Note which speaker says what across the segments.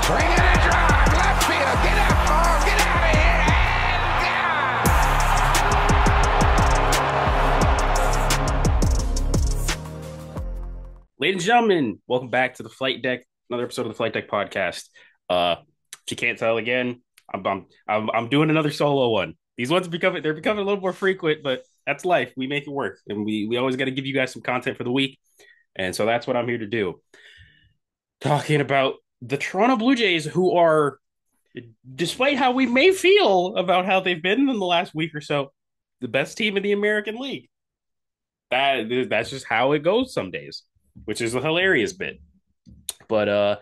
Speaker 1: Swinging a drive, left field, get up, ball, get out of here, and
Speaker 2: Ladies and gentlemen, welcome back to the Flight Deck, another episode of the Flight Deck podcast. If you can't tell again, I'm doing another solo one. These ones they're becoming a little more frequent, but that's life. We make it work, and we always got to give you guys some content for the week, and so that's what I'm here to do. Talking about the Toronto Blue Jays, who are, despite how we may feel about how they've been in the last week or so, the best team in the American League. That's just how it goes some days, which is a hilarious bit. But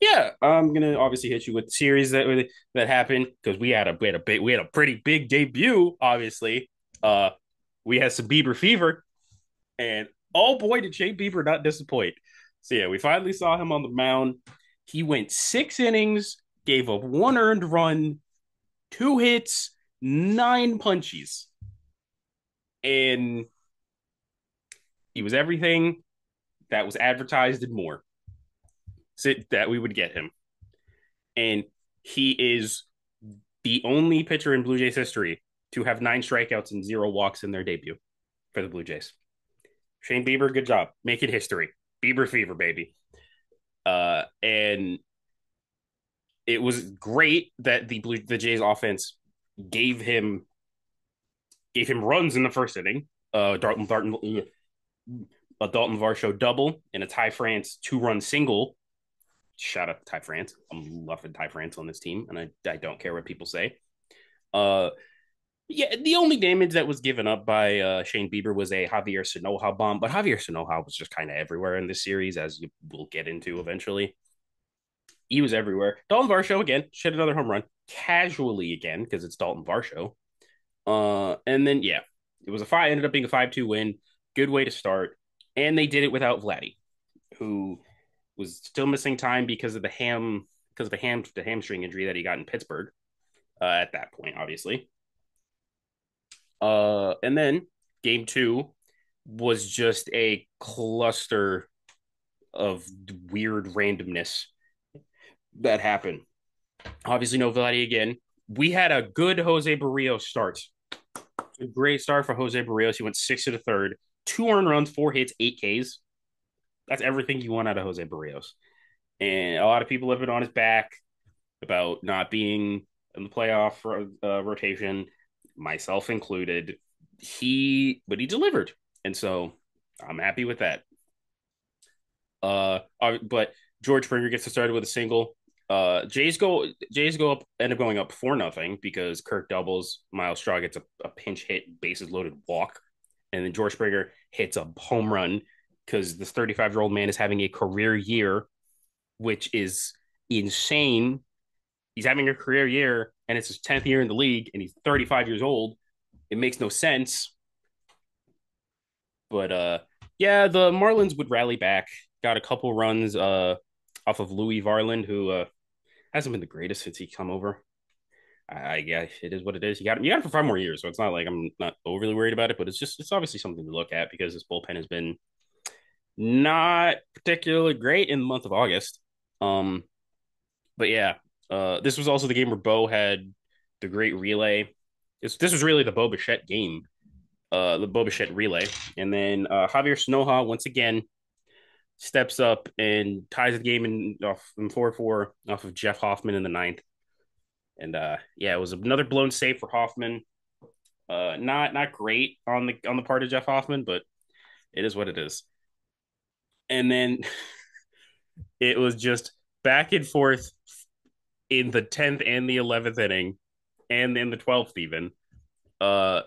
Speaker 2: yeah, I'm gonna obviously hit you with the series that happened because we had a pretty big debut. Obviously, we had some Bieber fever, and oh boy, did Shane Bieber not disappoint. So yeah, we finally saw him on the mound. He went 6 innings, gave up 1 earned run, 2 hits, 9 punchies, and he was everything that was advertised and more. So that we would get him. And he is the only pitcher in Blue Jays history to have 9 strikeouts and 0 walks in their debut for the Blue Jays. Shane Bieber, good job. Making history. Bieber fever, baby. And it was great that the Jays offense gave him runs in the first inning. Dalton Varsho double and a Ty France 2-run single. Shout out to Ty France. I'm loving Ty France on this team, and I don't care what people say. Yeah, the only damage that was given up by Shane Bieber was a Javier Sanoja bomb, but Javier Sanoja was just kind of everywhere in this series, as you will get into eventually. He was everywhere. Dalton Varsho again hit another home run casually again because it's Dalton Varsho. And then yeah, it was ended up being a 5-2 win. Good way to start, and they did it without Vladdy, who was still missing time because of the hamstring injury that he got in Pittsburgh at that point, obviously. And then game 2 was just a cluster of weird randomness that happened. Obviously, no Vladdy again. We had a good Jose Barrios start. A great start for Jose Barrios. He went 6 to the third, 2 earned runs, 4 hits, 8 Ks. That's everything you want out of Jose Barrios. And a lot of people have been on his back about not being in the playoff rotation, myself included. But he delivered, and so I'm happy with that. But George Springer gets started with a single. Jays end up going up 4-0 because Kirk doubles. Miles Straw gets a pinch hit, bases loaded walk, and then George Springer hits a home run because this 35-year-old man is having a career year, which is insane. He's having a career year, and it's his 10th year in the league, and he's 35 years old. It makes no sense. But yeah, the Marlins would rally back. Got a couple runs off of Louis Varland, who hasn't been the greatest since he come over. Yeah, it is what it is. You got him for 5 more years, so it's not like I'm not overly worried about it, but it's obviously something to look at because this bullpen has been not particularly great in the month of August. But yeah, this was also the game where Bo had the great relay. This was really the Bo Bichette game, the Bo Bichette relay. And then Javier Sanoja once again steps up and ties the game in 4-4 off of Jeff Hoffman in the ninth. And yeah, it was another blown save for Hoffman. Not great on the part of Jeff Hoffman, but it is what it is. And then it was just back and forth in the 10th and the 11th inning, and in the 12th even. Because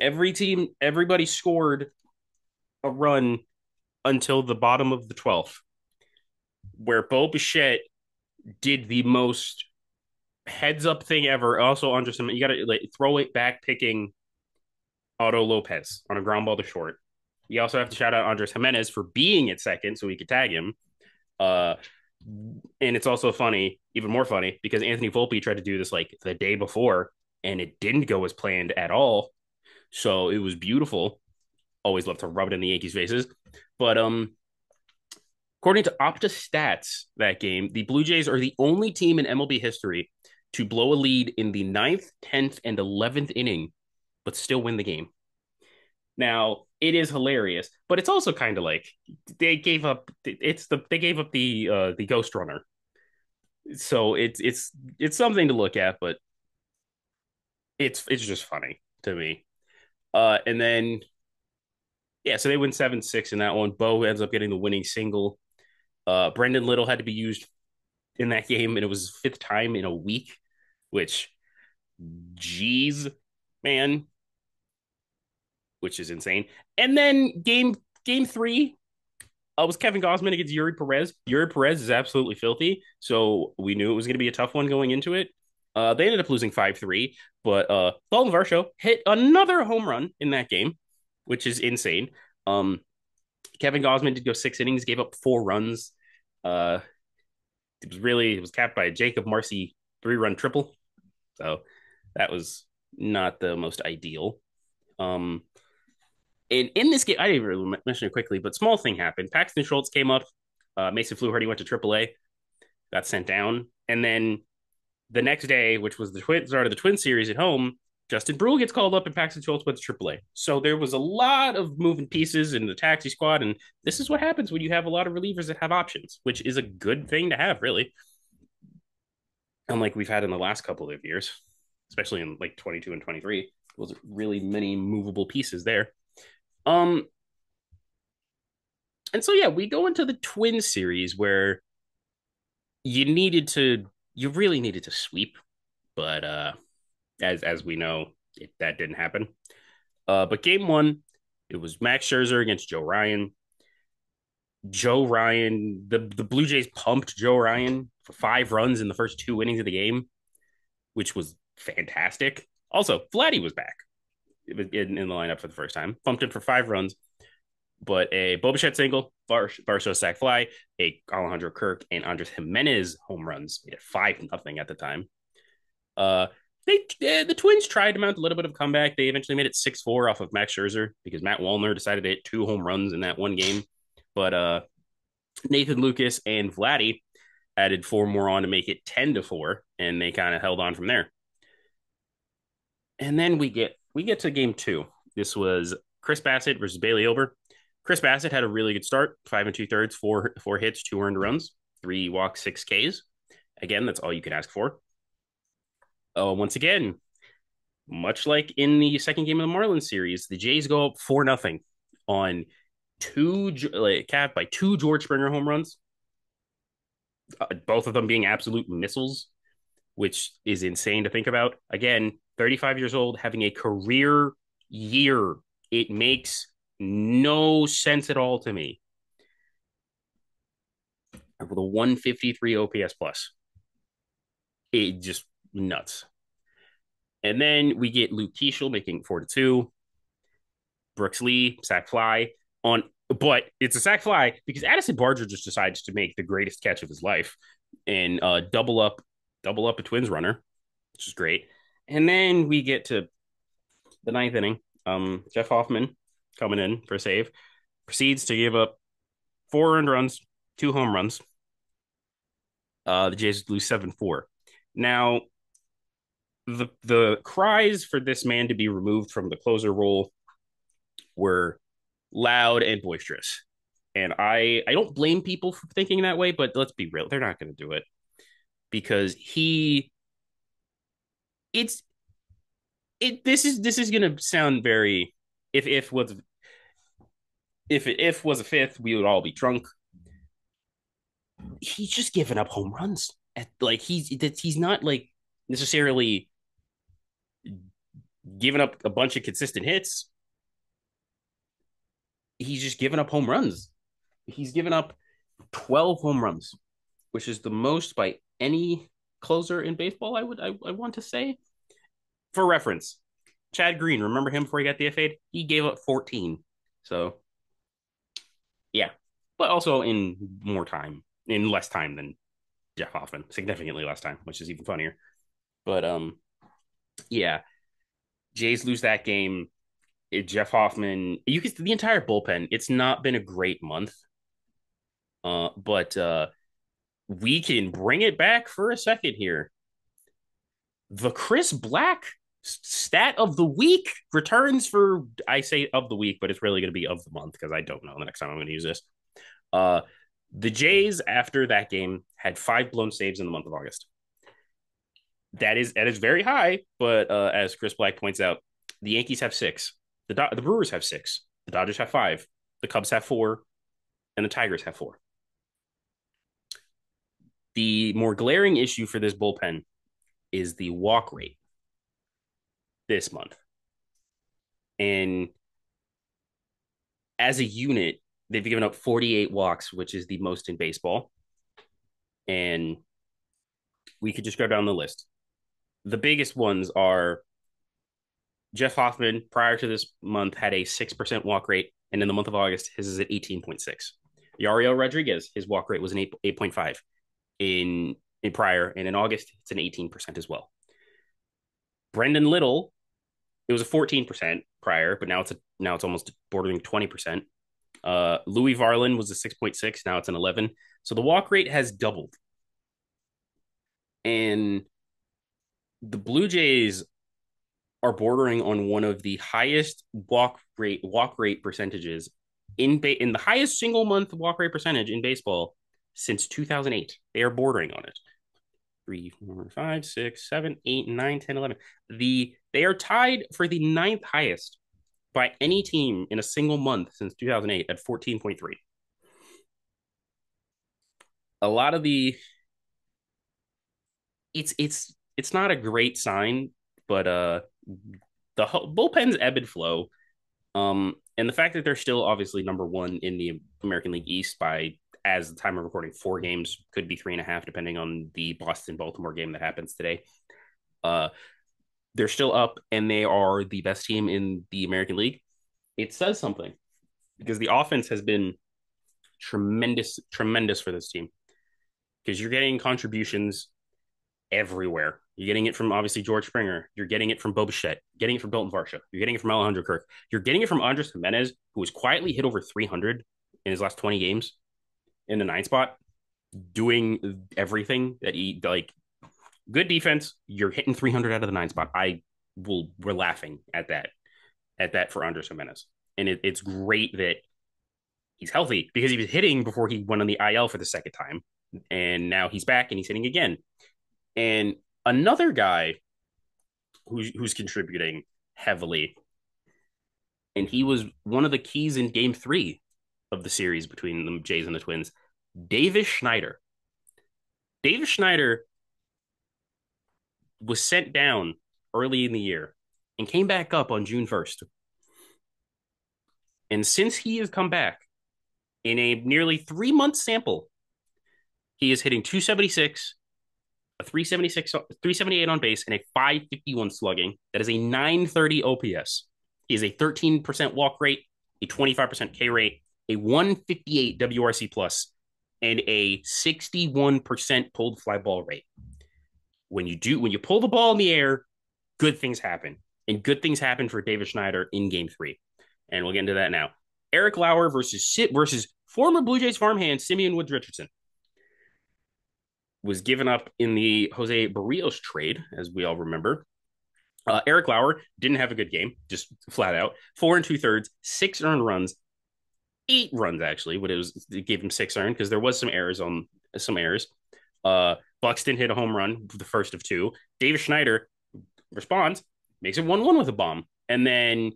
Speaker 2: everybody scored a run until the bottom of the 12th, where Bo Bichette did the most heads up thing ever. Also, under some, you got to throw it back, picking Otto Lopez on a ground ball to short. You also have to shout out Andres Jimenez for being at second so we could tag him. And it's also funny, even more funny, because Anthony Volpe tried to do this like the day before, and it didn't go as planned at all. So it was beautiful. Always love to rub it in the Yankees' faces. But According to Opta Stats, that game, the Blue Jays are the only team in MLB history to blow a lead in the ninth, 10th, and 11th inning, but still win the game. Now, it is hilarious, but it's also kind of like they gave up the ghost runner. So it's something to look at, but it's just funny to me. And then yeah, so they win 7-6 in that one. Bo ends up getting the winning single. Brendan Little had to be used in that game, and it was fifth time in a week, which, geez, man, which is insane. And then game three was Kevin Gausman against Yuri Perez. Yuri Perez is absolutely filthy, so we knew it was going to be a tough one going into it. They ended up losing 5-3, but Dalton Varsho hit another home run in that game, which is insane. Kevin Gausman did go 6 innings, gave up 4 runs. Uh, it was capped by a Jacob Marcy 3-run triple. So that was not the most ideal. And in this game, I didn't really mention it quickly, but small thing happened. Paxton Schultz came up. Mason Fluharty went to AAA, got sent down. And then the next day, which was the start of the Twin Series at home, Justin Brule gets called up and Paxton Schultz went to AAA. So there was a lot of moving pieces in the taxi squad. And this is what happens when you have a lot of relievers that have options, which is a good thing to have, really. Unlike we've had in the last couple of years, especially in like 22 and 23. Those are really many movable pieces there. And so yeah, we go into the Twin Series where you really needed to sweep, but as we know, that didn't happen. But game one, it was Max Scherzer against Joe Ryan. Joe Ryan, the Blue Jays pumped Joe Ryan for 5 runs in the first 2 innings of the game, which was fantastic. Also, Vladdy was back in the lineup for the first time, pumped him for 5 runs. But a Bo Bichette single, Barstow sac fly, a Alejandro Kirk and Andres Jimenez home runs made it 5-0 at the time. The Twins tried to mount a little bit of a comeback. They eventually made it 6-4 off of Max Scherzer because Matt Wallner decided to hit 2 home runs in that one game. But Nathan Lucas and Vladdy added 4 more on to make it 10-4, and they kind of held on from there. And then we get to game 2. This was Chris Bassett versus Bailey Ober. Chris Bassett had a really good start, 5 2/3, 4 hits, 2 earned runs, 3 walks, 6 Ks. Again, that's all you can ask for. Once again, much like in the second game of the Marlins series, the Jays go up 4-0 on capped by 2 George Springer home runs, both of them being absolute missiles, which is insane to think about. Again, 35 years old, having a career year. It makes no sense at all to me. With a 153 OPS plus. It just nuts. And then we get Luke Keeschel making 4-2. Brooks Lee, sac fly but it's a sac fly because Addison Barger just decides to make the greatest catch of his life and double up a Twins runner, which is great. And then we get to the 9th inning. Jeff Hoffman coming in for a save, proceeds to give up 4 earned runs, 2 home runs. The Jays lose 7-4. Now, the cries for this man to be removed from the closer role were loud and boisterous. And I don't blame people for thinking that way, but let's be real, they're not going to do it because this is going to sound very if was a fifth, we would all be drunk. He's just giving up home runs. He's not like necessarily giving up a bunch of consistent hits. He's just giving up home runs. He's given up 12 home runs, which is the most by any closer in baseball, I want to say. For reference, Chad Green, remember him before he got DFA'd? He gave up 14. So, yeah. But also in less time than Jeff Hoffman. Significantly less time, which is even funnier. But, yeah. Jays lose that game. Jeff Hoffman, the entire bullpen, it's not been a great month. But we can bring it back for a second here. The Chris Black stat of the week returns for, I say of the week, but it's really going to be of the month because I don't know the next time I'm going to use this. Uh, the Jays, after that game, had 5 blown saves in the month of August. That is very high, but as Chris Black points out, the Yankees have 6, the Brewers have 6, the Dodgers have 5, the Cubs have 4, and the Tigers have 4. The more glaring issue for this bullpen is the walk rate this month. And as a unit, they've given up 48 walks, which is the most in baseball. And we could just go down the list. The biggest ones are Jeff Hoffman, prior to this month, had a 6% walk rate. And in the month of August, his is at 18.6. Yariel Rodriguez, his walk rate was an 8.5 in prior. And in August, it's an 18% as well. Brendan Little, it was a 14% prior, but now it's almost bordering 20%. Louis Varlin was a 6.6. Now it's an 11. So the walk rate has doubled. And the Blue Jays are bordering on one of the highest walk rate percentages in the highest single month walk rate percentage in baseball since 2008. They are bordering on it. 3, 4, 5, 6, 7, 8, 9, 10, 11. They are tied for the 9th highest by any team in a single month since 2008 at 14.3. A lot of it's not a great sign, but the bullpen's ebb and flow. And the fact that they're still obviously number 1 in the American League East by, as the time of recording, 4 games, could be 3.5 depending on the Boston-Baltimore game that happens today. They're still up, and they are the best team in the American League. It says something because the offense has been tremendous for this team because you're getting contributions everywhere. You're getting it from obviously George Springer. You're getting it from Bo Bichette. Getting it from Dalton Varsho. You're getting it from Alejandro Kirk. You're getting it from Andres Jimenez, who has quietly hit over 300 in his last 20 games in the 9 spot, doing everything that he like. Good defense. You're hitting 300 out of the 9 spot. We're laughing at that for Andres Jimenez, and it's great that he's healthy because he was hitting before he went on the IL for the second time, and now he's back and he's hitting again. And another guy who's contributing heavily, and he was one of the keys in Game 3 of the series between the Jays and the Twins, Davis Schneider. Davis Schneider was sent down early in the year and came back up on June 1st. And since he has come back in a nearly 3-month sample, he is hitting 276, a 378 on base, and a 551 slugging. That is a 930 OPS. He is a 13% walk rate, a 25% K rate, a 158 WRC plus, and a 61% pulled fly ball rate. When you pull the ball in the air, good things happen. And good things happen for Davis Schneider in Game 3. And we'll get into that now. Eric Lauer versus former Blue Jays farmhand Simeon Woods Richardson was given up in the Jose Barrios trade, as we all remember. Eric Lauer didn't have a good game, just flat out. 4 2/3, 6 earned runs, 8 runs actually, but it gave him 6 earned because there was some errors. Buxton hit a home run, the first of 2. Davis Schneider responds, makes it 1-1 with a bomb, and then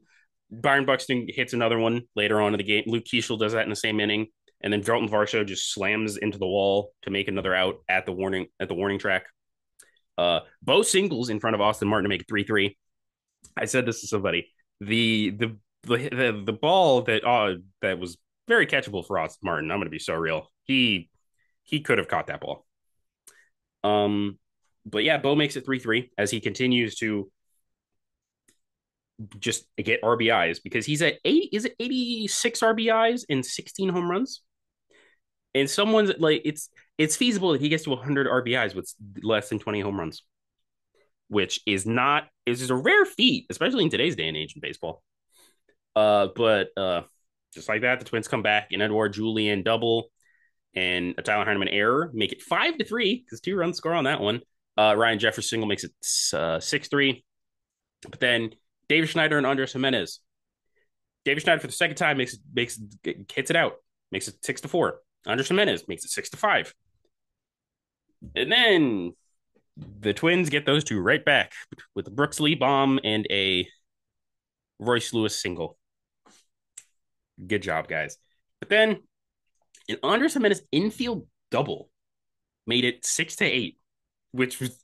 Speaker 2: Byron Buxton hits another one later on in the game. Luke Keeschel does that in the same inning. And then Dalton Varsho just slams into the wall to make another out at the warning track. Bo singles in front of Austin Martin to make it 3-3. I said this to somebody. The ball that was very catchable for Austin Martin. I'm going to be so real. He could have caught that ball. But yeah, Bo makes it 3-3 as he continues to just get RBIs because he's at 86 RBIs and 16 home runs. And someone's like, it's feasible that he gets to 100 RBIs with less than 20 home runs, which is a rare feat, especially in today's day and age in baseball. But just like that, the Twins come back, and Edouard Julien double. and a Tyler Heineman error make it 5-3 because 2 runs score on that one. Ryan Jeffers single makes it 6-3. But then David Schneider and Andres Jimenez. David Schneider for the second time hits it out, makes it 6-4. Andres Jimenez makes it 6-5. And then the Twins get those two right back with a Brooks Lee bomb and a Royce Lewis single. Good job, guys. But then an Andres Jimenez infield double made it 6-8, which was,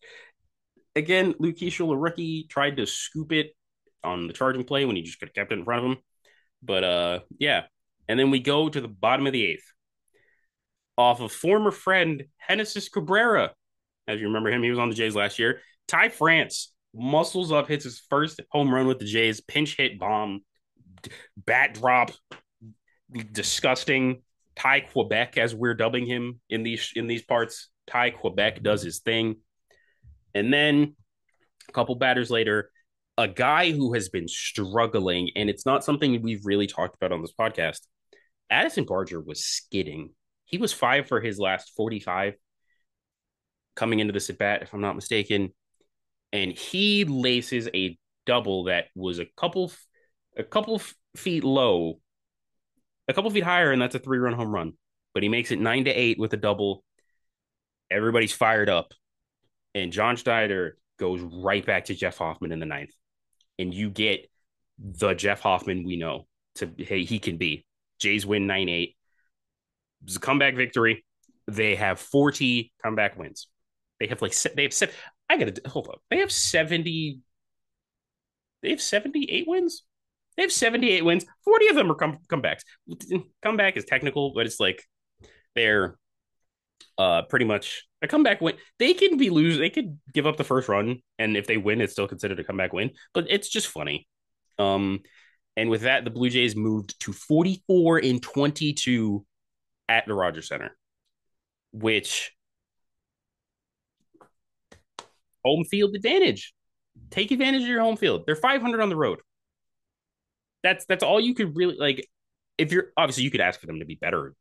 Speaker 2: again, Luke Keeschel, a rookie, tried to scoop it on the charging play when he just could have kept it in front of him. But yeah. And then we go to the bottom of the eighth off of former friend Genesis Cabrera. As you remember him, he was on the Jays last year. Ty France muscles up, hits his first home run with the Jays, pinch hit bomb, bat drop, disgusting. Ty Quebec, as we're dubbing him in these parts. Ty Quebec does his thing. And then a couple batters later, a guy who has been struggling, and it's not something we've really talked about on this podcast. Addison Barger was skidding. He was 5 for his last 45 coming into this at bat, if I'm not mistaken. And he laces a double that was a couple feet low, a couple feet higher, and that's a 3-run home run. But he makes it 9-8 with a double. Everybody's fired up. And John Schneider goes right back to Jeff Hoffman in the ninth. And you get the Jeff Hoffman we know he can be. Jays win 9-8. It was a comeback victory. They have 40 comeback wins. They have I gotta hold up. They have 70. They have 78 wins. They have 78 wins. 40 of them are comebacks. Comeback is technical, but it's like they're pretty much a comeback win. They can be lose. They could give up the first run, and if they win, it's still considered a comeback win. But it's just funny. And with that, the Blue Jays moved to 44-22 at the Rogers Center, which home field advantage. Take advantage of your home field. They're 500 on the road. That's all you could really like. If you're obviously you could ask for them to be better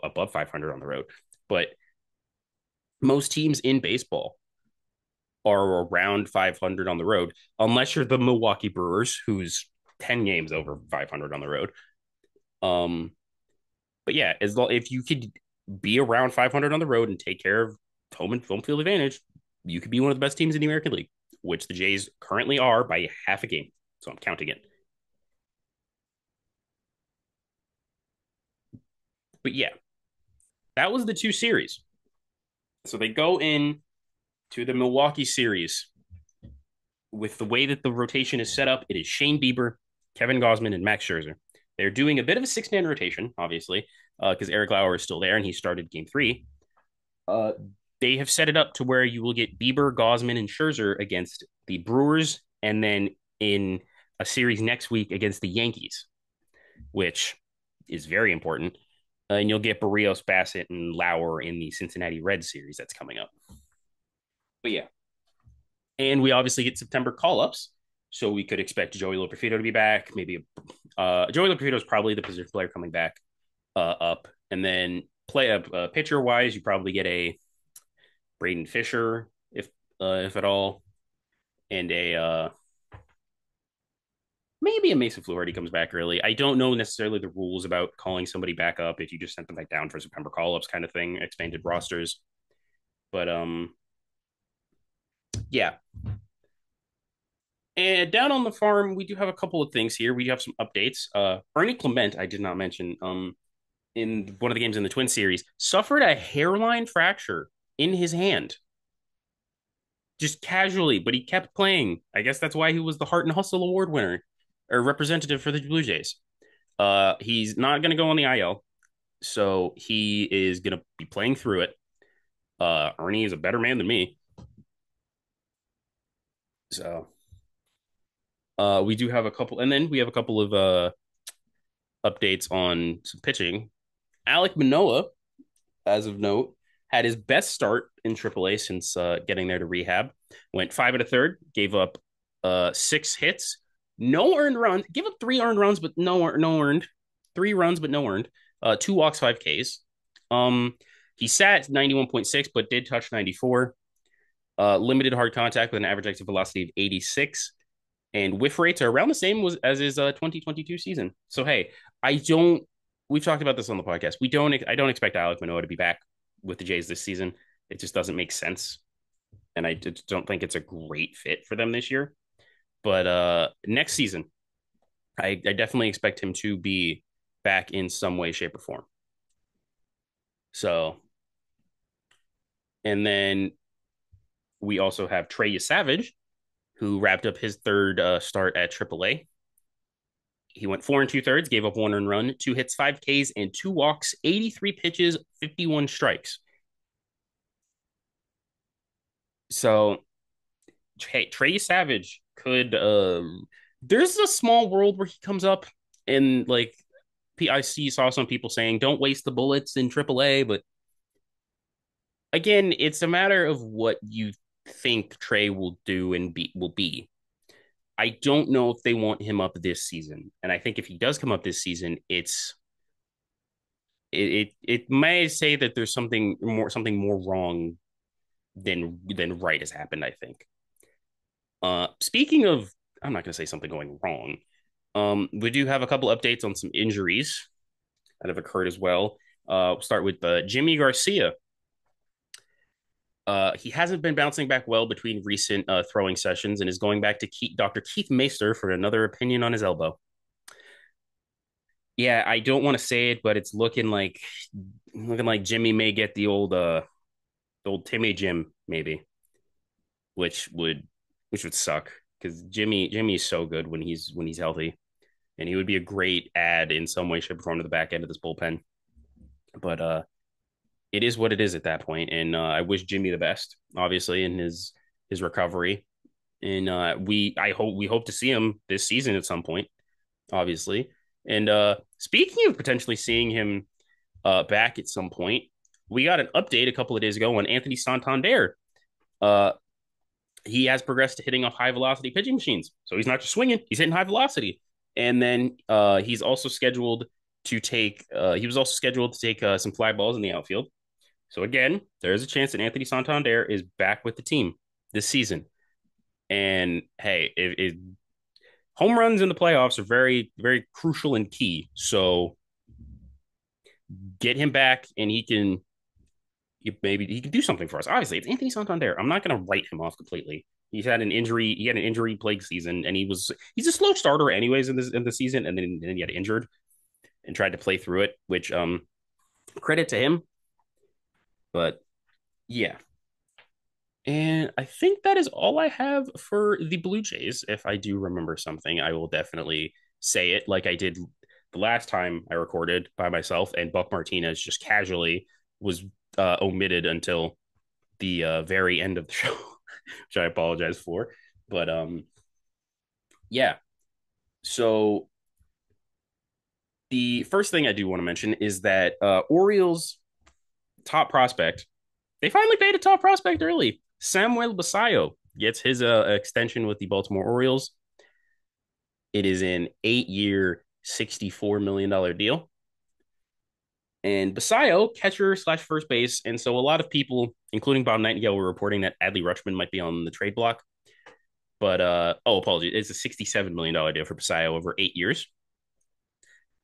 Speaker 2: above 500 on the road, but most teams in baseball are around 500 on the road, unless you're the Milwaukee Brewers, who's 10 games over 500 on the road. But yeah, if you could be around 500 on the road and take care of home field advantage, you could be one of the best teams in the American League, which the Jays currently are by half a game. So I'm counting it. But yeah, that was the 2 series. So they go in to the Milwaukee series with the way that the rotation is set up. It is Shane Bieber, Kevin Gausman, and Max Scherzer. They're doing a bit of a 6-man rotation, obviously, because Eric Lauer is still there and he started game 3. They have set it up to where you will get Bieber, Gausman, and Scherzer against the Brewers, and then in a series next week against the Yankees, which is very important. And you'll get Barrios, Bassett, and Lauer in the Cincinnati Reds series that's coming up. But yeah. And we obviously get September call-ups. So we could expect Joey Loperfido to be back. Maybe Joey Loperfido is probably the position player coming back up. And then pitcher-wise, you probably get a Braden Fisher, if at all. And maybe a Mason Fluharty comes back early. I don't know necessarily the rules about calling somebody back up if you just sent them back down for September call-ups kind of thing, expanded rosters. But yeah. And down on the farm, we do have a couple of things here. We have some updates. Ernie Clement, I did not mention, in one of the games in the Twin Series, suffered a hairline fracture in his hand. Just casually, but he kept playing. I guess that's why he was the Heart and Hustle Award winner or representative for the Blue Jays. He's not going to go on the IL, so he is going to be playing through it. Ernie is a better man than me. So we do have a couple, and then we have a couple of updates on some pitching. Alek Manoah, as of note, had his best start in AAA since getting there to rehab. Went 5 1/3, gave up 6 hits, no earned runs. Give up 3 earned runs, but no earned. 3 runs, but no earned. 2 walks, 5 Ks. He sat 91.6, but did touch 94. Limited hard contact with an average exit velocity of 86. And whiff rates are around the same as his 2022 season. So, hey, I don't, we've talked about this on the podcast. I don't expect Alek Manoah to be back with the Jays this season. It just doesn't make sense. And I just don't think it's a great fit for them this year. But next season, I definitely expect him to be back in some way, shape, or form. So, and then we also have Trey Savage, who wrapped up his third start at AAA. He went 4 2/3, gave up 1 run, 2 hits, 5 Ks, and 2 walks, 83 pitches, 51 strikes. So, hey, Trey Savage could. There's a small world where he comes up, and like PIC saw some people saying, "Don't waste the bullets in AAA," but again, it's a matter of what you think Trey will do and be. I don't know if they want him up this season, and I think if he does come up this season, it may say that there's something more wrong than right has happened. I think. Speaking of, I'm not going to say something going wrong. We do have a couple updates on some injuries that have occurred as well. We'll start with Jimmy Garcia. He hasn't been bouncing back well between recent throwing sessions and is going back to Dr. Keith Meister for another opinion on his elbow. Yeah, I don't want to say it, but it's looking like Jimmy may get the old Timmy Jim maybe, which would which would suck because Jimmy is so good when he's healthy, and he would be a great add in some way, shape, or form to the back end of this bullpen. But it is what it is at that point, and I wish Jimmy the best, obviously, in his recovery. And we hope to see him this season at some point, obviously. And speaking of potentially seeing him back at some point, we got an update a couple of days ago on Anthony Santander. Uh, he has progressed to hitting off high velocity pitching machines, so he's not just swinging; he's hitting high velocity. And then he's also scheduled to take. He was also scheduled to take some fly balls in the outfield. So again, there is a chance that Anthony Santander is back with the team this season. And hey, home runs in the playoffs are very, very crucial and key. So get him back, and maybe he can do something for us. Obviously, it's Anthony Santander. I'm not going to write him off completely. He's had an injury. He had an injury plagued season, and he's a slow starter anyways in the season, and then he got injured and tried to play through it. Which credit to him, but yeah. And I think that is all I have for the Blue Jays. If I do remember something, I will definitely say it like I did the last time I recorded by myself, and Buck Martinez just casually was omitted until the very end of the show, which I apologize for. But yeah. So the first thing I do want to mention is that Orioles top prospect, they finally paid a top prospect early. Samuel Basallo gets his extension with the Baltimore Orioles. It is an 8-year, $64 million deal. And Basallo, catcher slash first base. And so a lot of people, including Bob Nightingale, were reporting that Adley Rutschman might be on the trade block. But, apologies. It's a $67 million deal for Basallo over 8 years.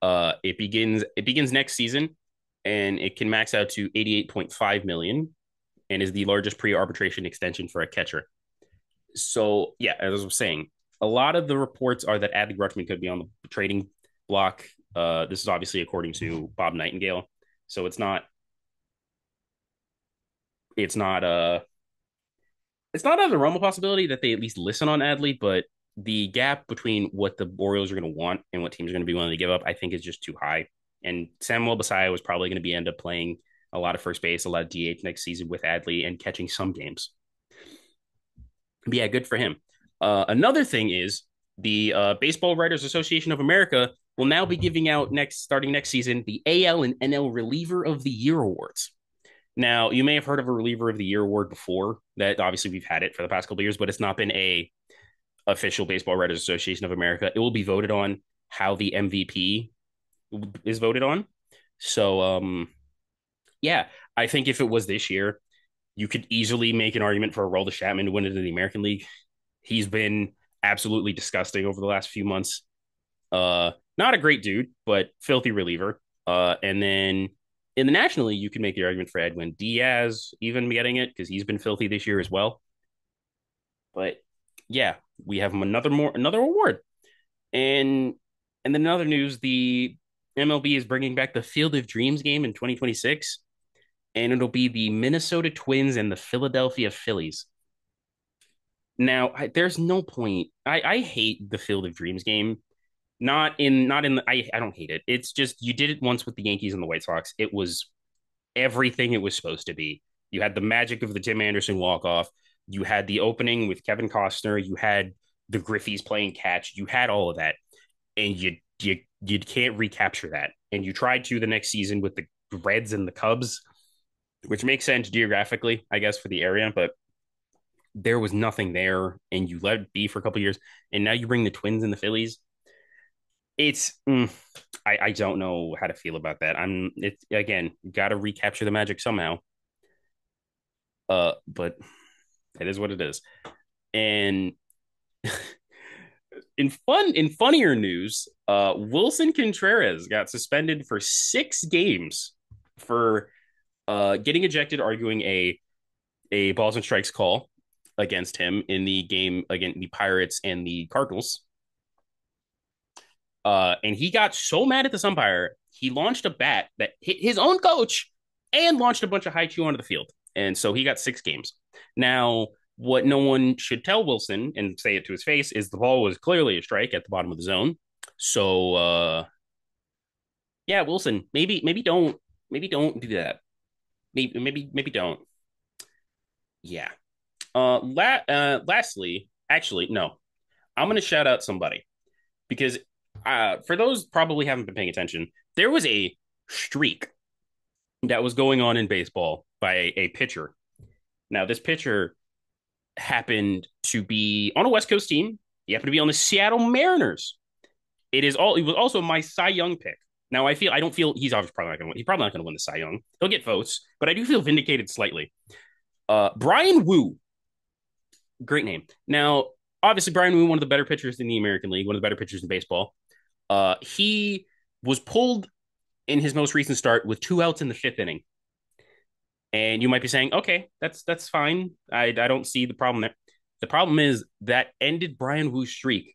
Speaker 2: It begins next season, and it can max out to $88.5 million and is the largest pre-arbitration extension for a catcher. So, yeah, as I was saying, a lot of the reports are that Adley Rutschman could be on the trading block. This is obviously according to Bob Nightingale. So it's not it's not out of the realm of possibility that they at least listen on Adley, but the gap between what the Orioles are going to want and what teams are going to be willing to give up, I think, is just too high. And Samuel Basallo is probably going to end up playing a lot of first base, a lot of DH next season with Adley and catching some games. But yeah, good for him. Another thing is the Baseball Writers Association of America will now be giving out starting next season the AL and NL Reliever of the Year awards. Now, you may have heard of a Reliever of the Year award before. That obviously we've had it for the past couple of years, but it's not been a official Baseball Writers Association of America. It will be voted on how the MVP is voted on. So Yeah, I think if it was this year, you could easily make an argument for Aroldis Chapman to win it in the American League. He's been absolutely disgusting over the last few months. Not a great dude, but filthy reliever. And then in the National League, you can make the argument for Edwin Diaz even getting it because he's been filthy this year as well. But yeah, we have him another award. And and then in other news, the MLB is bringing back the Field of Dreams game in 2026, and it'll be the Minnesota Twins and the Philadelphia Phillies. Now, there's no point. I hate the Field of Dreams game. I don't hate it. It's just you did it once with the Yankees and the White Sox. It was everything it was supposed to be. You had the magic of the Tim Anderson walk off. You had the opening with Kevin Costner. You had the Griffeys playing catch. You had all of that, and you can't recapture that. And you tried to the next season with the Reds and the Cubs, which makes sense geographically, I guess, for the area, but there was nothing there, and you let it be for a couple of years, and now you bring the Twins and the Phillies. It's I don't know how to feel about that. It's again got to recapture the magic somehow. But it is what it is. And in funnier news, Wilson Contreras got suspended for 6 games for getting ejected, arguing a balls and strikes call against him in the game against the Pirates and the Cardinals. And he got so mad at this umpire, he launched a bat that hit his own coach and launched a bunch of high chew onto the field. And so he got 6 games. Now, what no one should tell Wilson and say it to his face is the ball was clearly a strike at the bottom of the zone. So yeah, Wilson, maybe don't do that. Maybe don't. Yeah. Lastly, actually, no. I'm gonna shout out somebody because for those probably haven't been paying attention, there was a streak that was going on in baseball by a pitcher. Now, this pitcher happened to be on a West Coast team. He happened to be on the Seattle Mariners. It was also my Cy Young pick. Now, I don't feel he's obviously probably not going to win. He's probably not going to win the Cy Young. He'll get votes, but I do feel vindicated slightly. Brian Wu, great name. Now, obviously, Brian Wu, one of the better pitchers in the American League, one of the better pitchers in baseball. He was pulled in his most recent start with 2 outs in the 5th inning. And you might be saying, okay, that's fine. I don't see the problem there. The problem is that ended Brian Wu's streak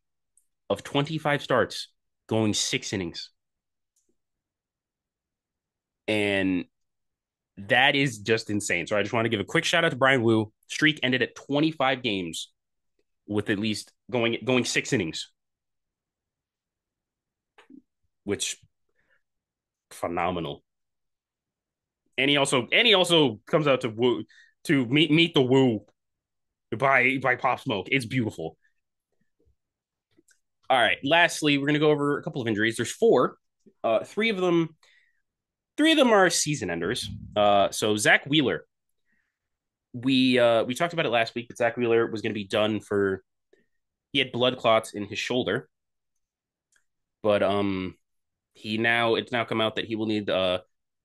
Speaker 2: of 25 starts going 6 innings. And that is just insane. So I just want to give a quick shout out to Brian Wu. Streak ended at 25 games with at least going 6 innings, which phenomenal. And he also comes out to woo to meet the woo by Pop Smoke. It's beautiful. All right. Lastly, we're gonna go over a couple of injuries. There's four. Three of them are season enders. So Zach Wheeler. We talked about it last week, but Zach Wheeler was gonna be done for he had blood clots in his shoulder. But it's now come out that he will need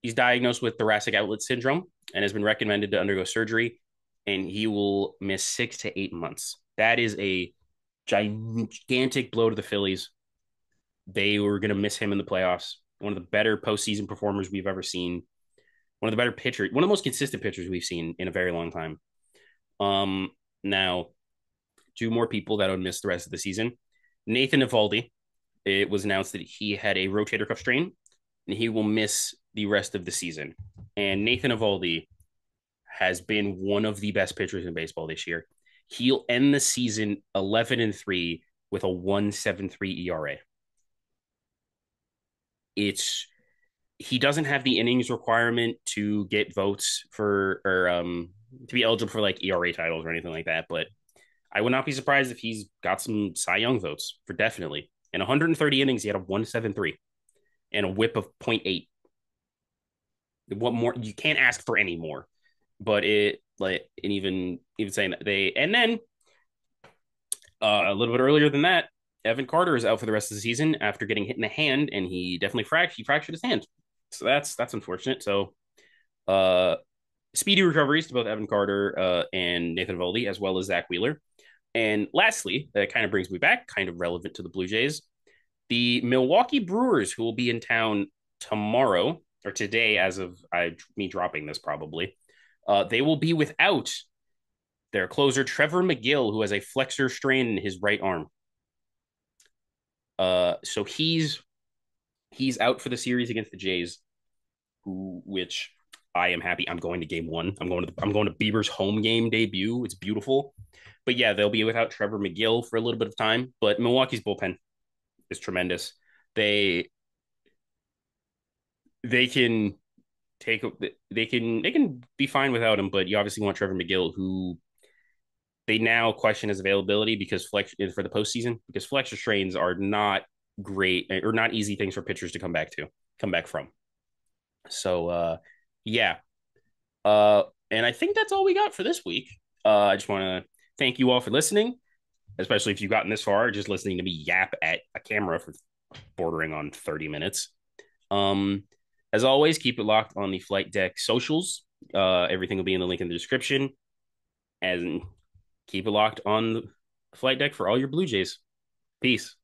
Speaker 2: he's diagnosed with thoracic outlet syndrome and has been recommended to undergo surgery, and he will miss 6 to 8 months. That is a gigantic blow to the Phillies. They were going to miss him in the playoffs. One of the better postseason performers we've ever seen. One of the better pitchers, one of the most consistent pitchers we've seen in a very long time. Now, 2 more people that would miss the rest of the season. Nathan Eovaldi. It was announced that he had a rotator cuff strain, and he will miss the rest of the season. And Nathan Eovaldi has been one of the best pitchers in baseball this year. He'll end the season 11-3 with a 1.73 ERA. He doesn't have the innings requirement to get votes for or to be eligible for like ERA titles or anything like that, but I would not be surprised if he's got some Cy Young votes for definitely. In 130 innings, he had a 1.73 and a whip of 0.8. What more? You can't ask for any more. But even saying that and then a little bit earlier than that, Evan Carter is out for the rest of the season after getting hit in the hand, and he definitely fractured his hand. So that's unfortunate. So Uh, Speedy recoveries to both Evan Carter and Nathan Eovaldi, as well as Zach Wheeler. And lastly, that kind of brings me back, kind of relevant to the Blue Jays, the Milwaukee Brewers, who will be in town tomorrow or today, as of me dropping this probably. They will be without their closer Trevor McGill, who has a flexor strain in his right arm. So he's out for the series against the Jays, which I am happy. I'm going to game one. I'm going to Bieber's home game debut. It's beautiful. But yeah, they'll be without Trevor McGill for a little bit of time. But Milwaukee's bullpen is tremendous. They they can take they can be fine without him, but you obviously want Trevor McGill, who they now question his availability because flex for the postseason because flexor strains are not great or not easy things for pitchers to come back from. So yeah, and I think that's all we got for this week. I just want to thank you all for listening, especially if you've gotten this far, just listening to me yap at a camera for bordering on 30 minutes. Um, as always, keep it locked on the Flight Deck socials. Everything will be in the link in the description. And keep it locked on the Flight Deck for all your Blue Jays. Peace.